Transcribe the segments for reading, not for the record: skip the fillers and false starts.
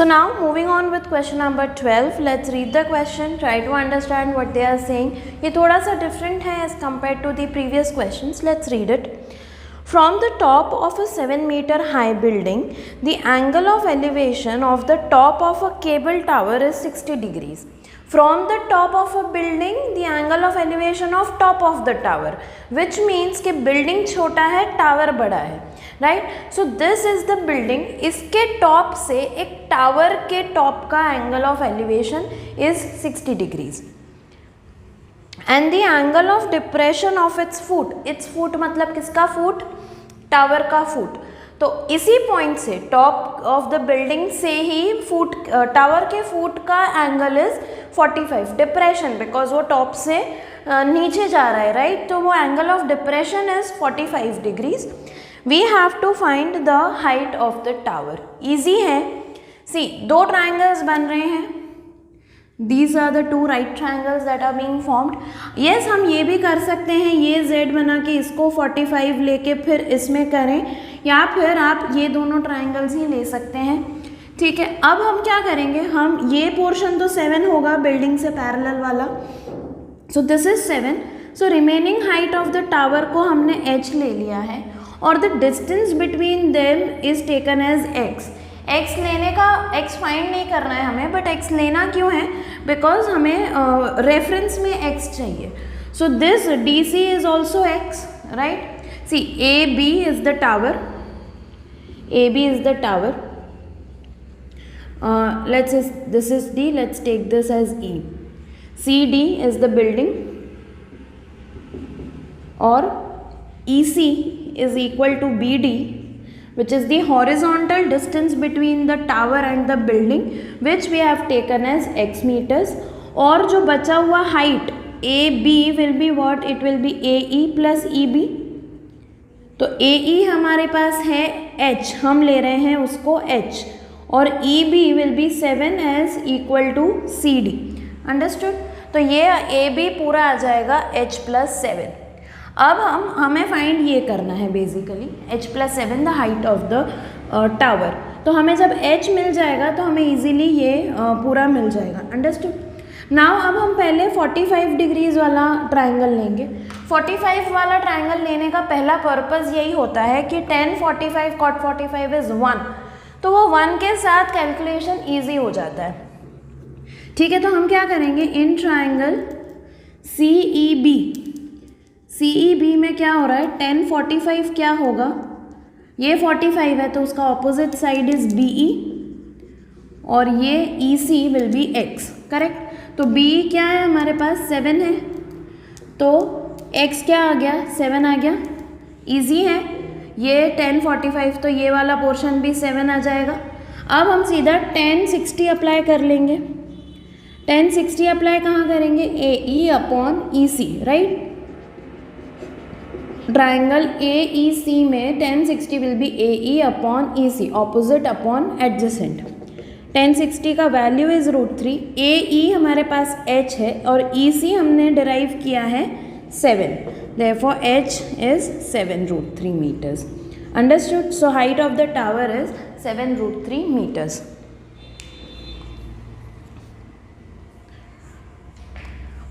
now moving on with question number 12, let's read the question, try to understand what they are saying. ये थोड़ा सा different है as compared to the previous questions. Let's read it. From the top of a 7-meter high building, the angle of elevation of the top of a cable tower is 60 degrees. From the top of a building, the angle of elevation of top of the tower, which means कि building छोटा है, tower बड़ा है, right? So this is the building. इसके top से एक tower के top का angle of elevation is 60 degrees. And the angle of depression of its foot मतलब किसका foot? Tower का foot. तो इसी पॉइंट से टॉप ऑफ द बिल्डिंग से ही टावर के फुट का एंगल इज 45 डिप्रेशन, बिकॉज वो टॉप से नीचे जा रहा है, राइट? तो वो angle of depression is 45 degrees. We have to find the height of the tower. Easy है. सी, दो ट्राइंगल्स बन रहे हैं. These are the two right triangles that are being formed. Yes, हम ये भी कर सकते हैं, ये Z बना के इसको 45 लेके फिर इसमें करें, या फिर आप ये दोनों ट्राइंगल्स ही ले सकते हैं. ठीक है, अब हम क्या करेंगे, हम ये पोर्शन तो 7 होगा बिल्डिंग से पैरेलल वाला, so this is 7. So remaining height of the tower को हमने h ले लिया है और the distance between them is taken as x. x लेने का, x फाइंड नहीं करना है हमें, बट x लेना क्यों है? बिकॉज हमें रेफरेंस में x चाहिए. So this DC is also x, right? See, AB is the tower, AB is the tower. This is D. Let's take this as E. CD is the building, or EC is equal to BD, which is the horizontal distance between the tower and the building, which we have taken as x meters. और जो बचा हुआ height AB will be what? It will be AE plus EB. तो AE हमारे पास है h, हम ले रहे हैं उसको h, और EB will be 7 as equal to CD. Understood? तो ये AB पूरा आ जाएगा h प्लस 7. अब हमें फाइंड ये करना है basically h plus 7 the height of the tower. तो हमें जब h मिल जाएगा तो हमें इजीली ये पूरा मिल जाएगा. अंडरस्टूड? नाउ अब हम पहले 45 डिग्रीज वाला ट्राइंगल लेंगे. 45 वाला ट्राइंगल लेने का पहला पर्पस यही होता है कि tan 45 cot 45 इज 1, तो वो 1 के साथ कैलकुलेशन इजी हो जाता है. ठीक है, तो हम क्या करेंगे, इन ट्राइंगल CEB में क्या हो रहा है, tan 45 क्या होगा, ये 45 है तो उसका ऑपोजिट साइड इज BE, और ये EC will be x. Correct? तो BE क्या है हमारे पास, 7 है, तो x क्या आ गया, 7 आ गया. इजी है. ये tan 45 तो ये वाला पोर्शन भी 7 आ जाएगा. अब हम सीधा tan 60 अप्लाई कर लेंगे. tan 60 अप्लाई कहाँ करेंगे, AE upon EC, right? Triangle AEC में tan 60 will be AE upon EC, opposite upon adjacent. tan 60 का वैल्यू इज √3. AE हमारे पास h है और EC हमने डिराइव किया है 7. Therefore h is 7√3 meters. Understood? So height of the tower is 7√3 meters.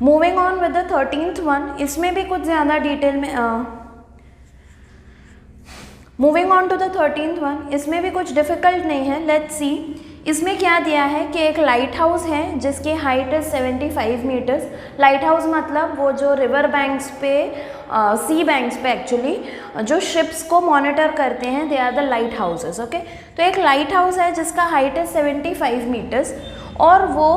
Moving on with the 13th one. इसमें भी कुछ ज़्यादा डिटेल में moving on to the 13th one. इसमें भी कुछ डिफ़िकल्ट नहीं है. Let's see. इसमें क्या दिया है कि एक लाइट हाउस है जिसकी height is 75 metres. Light house मतलब वो जो रिवर बैंक्स पे, सी बैंक्स पे एक्चुअली जो शिप्स को मॉनिटर करते हैं, they are the light houses. Okay, तो एक लाइट हाउस है जिसका हाइट है 75 मीटर्स, और वो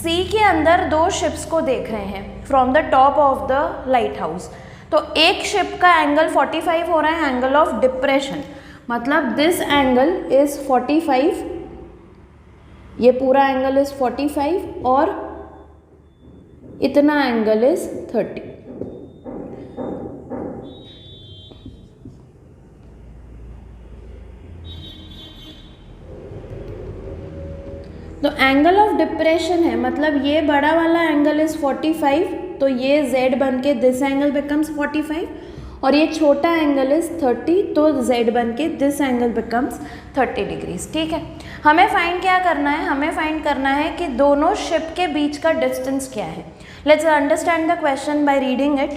सी के अंदर 2 शिप्स को देख रहे हैं from the top of the light house. तो एक शिप का एंगल 45 हो रहा है, एंगल ऑफ डिप्रेशन, मतलब दिस एंगल इज 45, ये पूरा एंगल इज 45, और इतना एंगल इज 30. तो एंगल ऑफ डिप्रेशन है, मतलब ये बड़ा वाला एंगल इज 45, तो ये z बन के दिस एंगल बिकम्स 45, और ये छोटा एंगल इज 30, तो z बन के दिस एंगल बिकम्स 30 डिग्रीज। ठीक है, हमें फाइंड क्या करना है, हमें फाइंड करना है कि दोनों शिप के बीच का डिस्टेंस क्या है। Let's understand the question by reading it.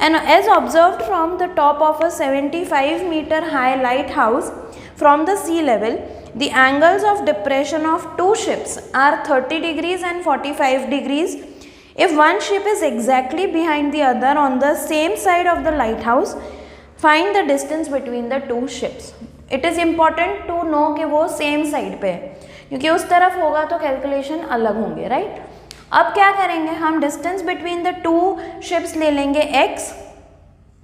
And as observed from the top of a 75-meter high lighthouse from the sea level, the angles of depression of two ships are 30 degrees and 45 degrees. If one ship is exactly behind the other on the same side of the lighthouse, find the distance between the two ships. It is important to know कि वो same side पे है, क्योंकि उस तरफ होगा तो calculation अलग होंगे, राइट। अब क्या करेंगे, हम distance between the to ships ले लेंगे x,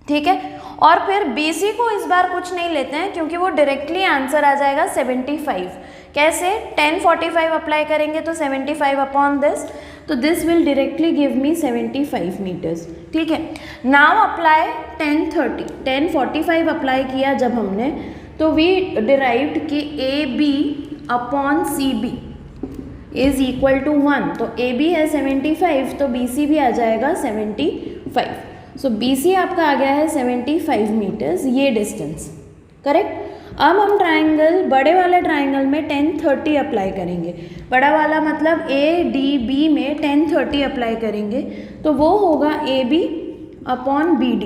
ठीक है, और फिर BC को इस बार कुछ नहीं लेते हैं क्योंकि वो डायरेक्टली आंसर आ जाएगा 75। कैसे, 1045 अप्लाई करेंगे तो 75 अपॉन दिस, तो this will directly give me 75 metres. ठीक है, नाउ अप्लाई 1045 अप्लाई किया जब हमने, तो वी डिराइव्ड कि AB upon CB is equal to 1, तो AB है 75, तो BC भी आ जाएगा 75। सो BC आपका आ गया है 75 मीटर्स, ये डिस्टेंस, करेक्ट। अब हम ट्राइंगल, बड़े वाले ट्राइंगल में 1030 अप्लाई करेंगे। बड़ा वाला मतलब ADB में 1030 अप्लाई करेंगे, तो वो होगा AB अपॉन BD।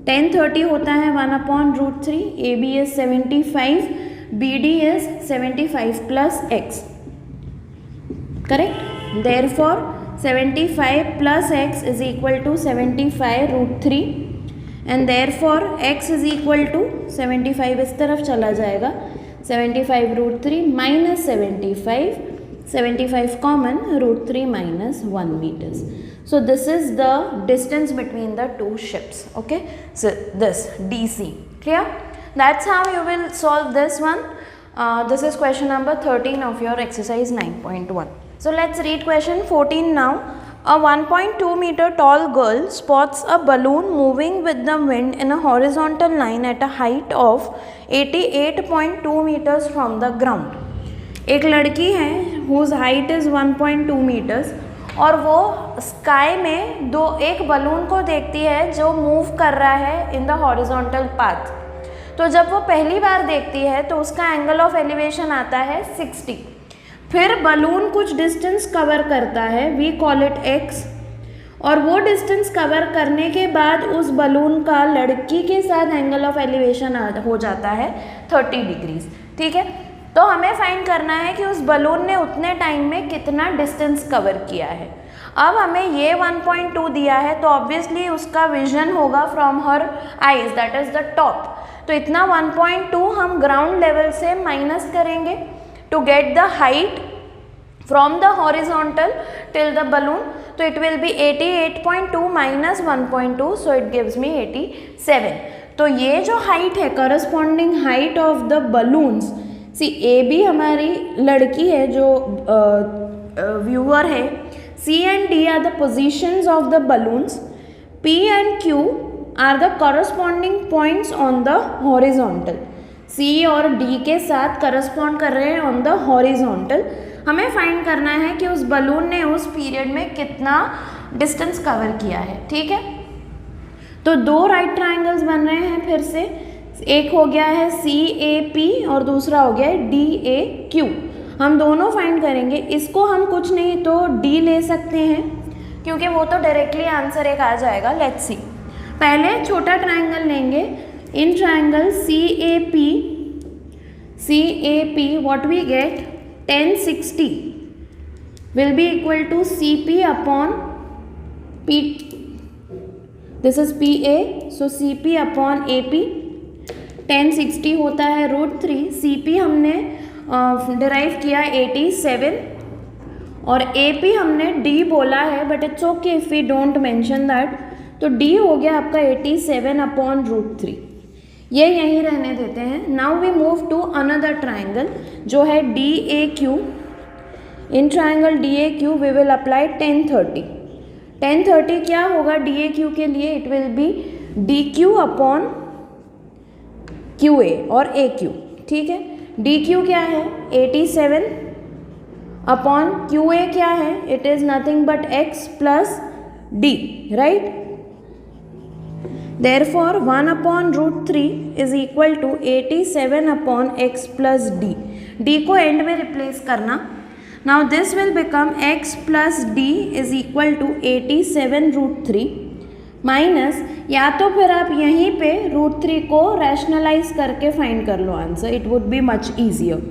1030 होता है 1/√3, AB is 75, BD is 75 plus x, correct, therefore 75 plus x is equal to 75√3 and therefore x is equal to 75 इस तरफ चला जाएगा, 75√3 minus 75 common, √3 minus 1 meters. So this is the distance between the two ships, okay, so this DC, clear? That's how you will solve this one. This is question number 13 of your exercise 9.1. So let's read question 14 now. A 1.2 meter tall girl spots a balloon moving with the wind in a horizontal line at a height of 88.2 meters from the ground. एक लड़की है whose height is 1.2 meters और वो sky में एक balloon को देखती है जो मूव कर रहा है इन द हॉरिजॉन्टल पाथ। तो जब वो पहली बार देखती है तो उसका एंगल ऑफ एलिवेशन आता है 60। फिर बलून कुछ डिस्टेंस कवर करता है, वी कॉल इट x, और वो डिस्टेंस कवर करने के बाद उस बलून का लड़की के साथ एंगल ऑफ एलिवेशन हो जाता है 30 डिग्रीज। ठीक है, तो हमें फाइंड करना है कि उस बलून ने उतने टाइम में कितना डिस्टेंस कवर किया है। अब हमें ये 1.2 दिया है, तो ऑब्वियसली उसका विजन होगा from her eyes, that is the top. तो इतना 1.2 हम ग्राउंड लेवल से माइनस करेंगे to get the height from the horizontal till the balloon, so it will be 88.2 minus 1.2, so it gives me 87. तो ये जो height है corresponding height of the balloons, see AB हमारी लड़की है जो viewer है, C and D are the positions of the balloons, P and Q are the corresponding points on the horizontal. C और D के साथ करस्पॉन्ड कर रहे हैं ऑन द हॉरिजॉन्टल। हमें फाइंड करना है कि उस बलून ने उस पीरियड में कितना डिस्टेंस कवर किया है। ठीक है, तो दो राइट ट्राइंगल्स बन रहे हैं फिर से, एक हो गया है CAP और दूसरा हो गया है DAQ। हम दोनों फाइंड करेंगे, इसको हम कुछ नहीं तो D ले सकते हैं क्योंकि वो तो डायरेक्टली आंसर एक आ जाएगा। लेट्स सी, पहले छोटा ट्राइंगल लेंगे। In triangle CAP, what we get, 1060 will be equal to CP upon P. This is PA, so CP upon AP 1060 होता है √3। CP हमने डिराइव किया 87 और AP हमने D बोला है, but it's okay if we don't mention that. तो D हो गया आपका 87 अपॉन √3, ये यहीं रहने देते हैं। Now we move to another triangle जो है DAQ। In triangle DAQ we will apply 1030। 1030 क्या होगा DAQ के लिए, it will be DQ upon QA और AQ। ठीक है, DQ क्या है 87 अपॉन QA क्या है, it is nothing but x plus D, right. Therefore 1 upon root 3 is equal to 87 upon x plus d. d को एंड में रिप्लेस करना. Now this will become x plus d is equal to 87 root 3 minus, या तो फिर आप यहीं पे root 3 को रैशनलाइज करके फाइंड कर लो answer. It would be much easier.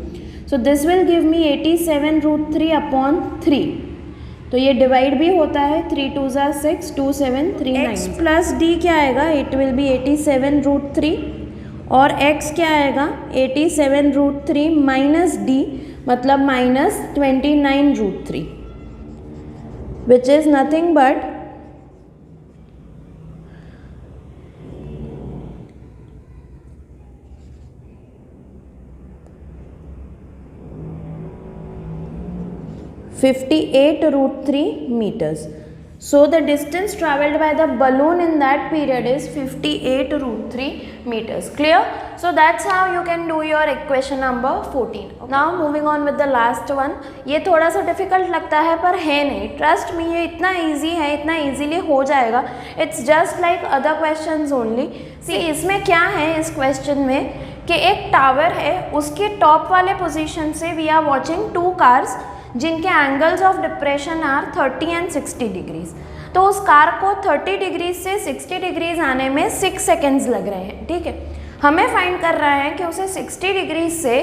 So this will give me 87 root 3 upon 3. तो ये डिवाइड भी होता है. 3 2 ज़ा 6, 2 7 3 9. x प्लस डी क्या आएगा? इट विल बी 87 रूट 3 और x क्या आएगा? 87 रूट 3 माइनस डी मतलब minus 29 root 3 which is nothing but 58 root 3 meters. So the distance travelled by the balloon in that period is 58 root 3 meters. Clear? So that's how you can do your equation number 14. Now moving on with the last one. ये थोड़ा सा difficult लगता है पर है नहीं. Trust me, ये इतना easy है, इतना easily हो जाएगा. It's just like other questions only. See, इसमें क्या है इस question में कि एक टावर है, उसके टॉप वाले पोजीशन से we are watching two cars जिनके angles of depression are 30 and 60 degrees. तो उस कार को 30 डिग्रीज से 60 डिग्रीज आने में 6 सेकेंड्स लग रहे हैं. ठीक है, हमें फाइंड कर रहा है कि उसे 60 डिग्रीज से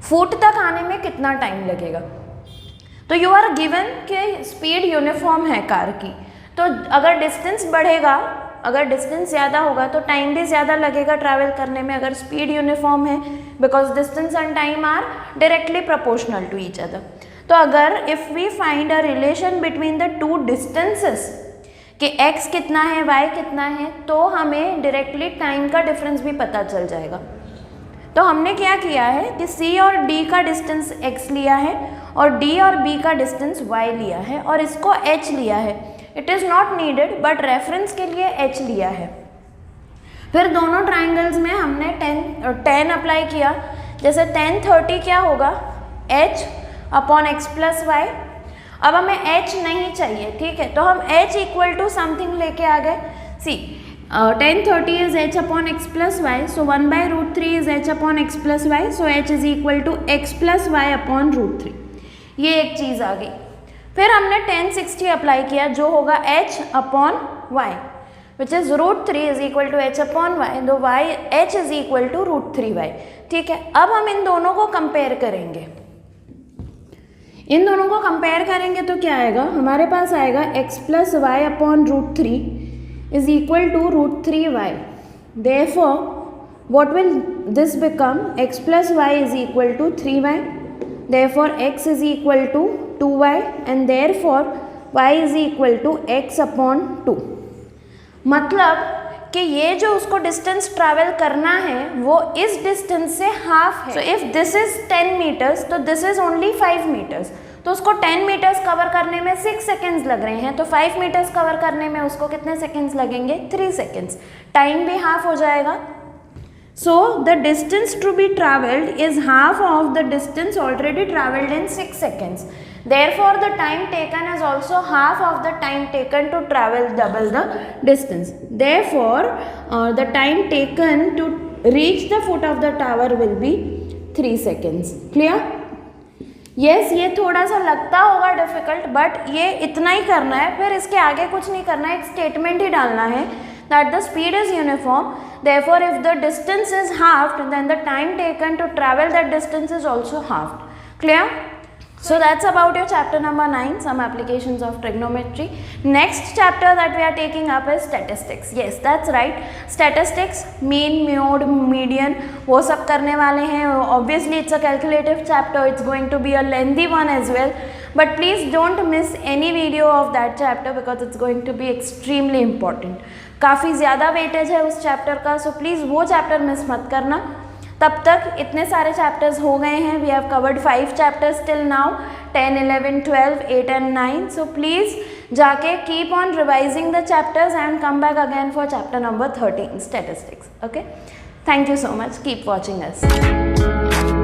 फुट तक आने में कितना टाइम लगेगा. तो यू आर गिवन कि स्पीड यूनिफॉर्म है कार की. तो अगर डिस्टेंस बढ़ेगा, अगर डिस्टेंस ज़्यादा होगा तो टाइम भी ज़्यादा लगेगा ट्रैवल करने में. अगर स्पीड यूनिफॉर्म है, because distance and time are directly proportional to each other. तो अगर if we find a relation between the two distances कि x कितना है y कितना है, तो हमें डायरेक्टली टाइम का डिफरेंस भी पता चल जाएगा. तो हमने क्या किया है कि c और d का डिस्टेंस x लिया है और d और b का डिस्टेंस y लिया है और इसको h लिया है. It is not needed but reference के लिए h लिया है. फिर दोनों ट्राइंगल्स में हमने tan अप्लाई किया. जैसे tan 30 क्या होगा? h upon x plus y. अब हमें h नहीं चाहिए, ठीक है, तो हम h इक्वल टू समथिंग लेके आ गए. See tan 30 is h upon x plus y, so 1 by root 3 is h upon x plus y, so h is equal to x plus y upon root 3. ये एक चीज़ आ गई. फिर हमने tan 60 apply किया जो होगा h upon y which is root 3 is equal to h upon y, दो y h is equal to root 3y. ठीक है, अब हम इन दोनों को कंपेयर करेंगे. इन दोनों को कंपेयर करेंगे तो क्या आएगा? हमारे पास आएगा x plus y upon root 3 is equal to root 3y. Therefore what will this become? x plus y is equal to 3y. Therefore x is equal to 2y and therefore y is equal to x upon 2. मतलब कि ये जो उसको distance travel करना है वो इस distance से हाफ है. So if this is 10 meters तो दिस इज ओनली 5 मीटर्स. तो उसको 10 मीटर्स कवर करने में 6 सेकेंड्स लग रहे हैं, तो 5 मीटर्स कवर करने में उसको कितने सेकेंड्स लगेंगे? 3 सेकेंड्स. टाइम भी हाफ हो जाएगा. So the distance to be travelled is half of the distance already travelled in 6 seconds. Therefore the time taken is also half of the time taken to travel double the distance. Therefore the time taken to reach the foot of the tower will be 3 seconds. Clear? Yes, ये थोड़ा सा लगता होगा difficult but ये इतना ही करना है, फिर इसके आगे कुछ नहीं करना है. एक स्टेटमेंट ही डालना है that the speed is uniform. Therefore if the distance is halved then the time taken to travel that distance is also halved. Clear? So that's about your chapter number 9, some applications of trigonometry. Next chapter that we are taking up is statistics. Yes, that's right. Statistics, mean, mode, median, वो सब करने वाले हैं. Obviously it's a calculative chapter. It's going to be a lengthy one as well. But please don't miss any video of that chapter because it's going to be extremely important. काफ़ी ज़्यादा weightage है उस chapter का, so please वो chapter miss मत करना. तब तक इतने सारे चैप्टर्स हो गए हैं. We have covered 5 chapters till now, 10, 11, 12, 8 and 9. So please जाके keep on revising the chapters and come back again for chapter number 13 statistics. Okay, thank you so much. Keep watching us.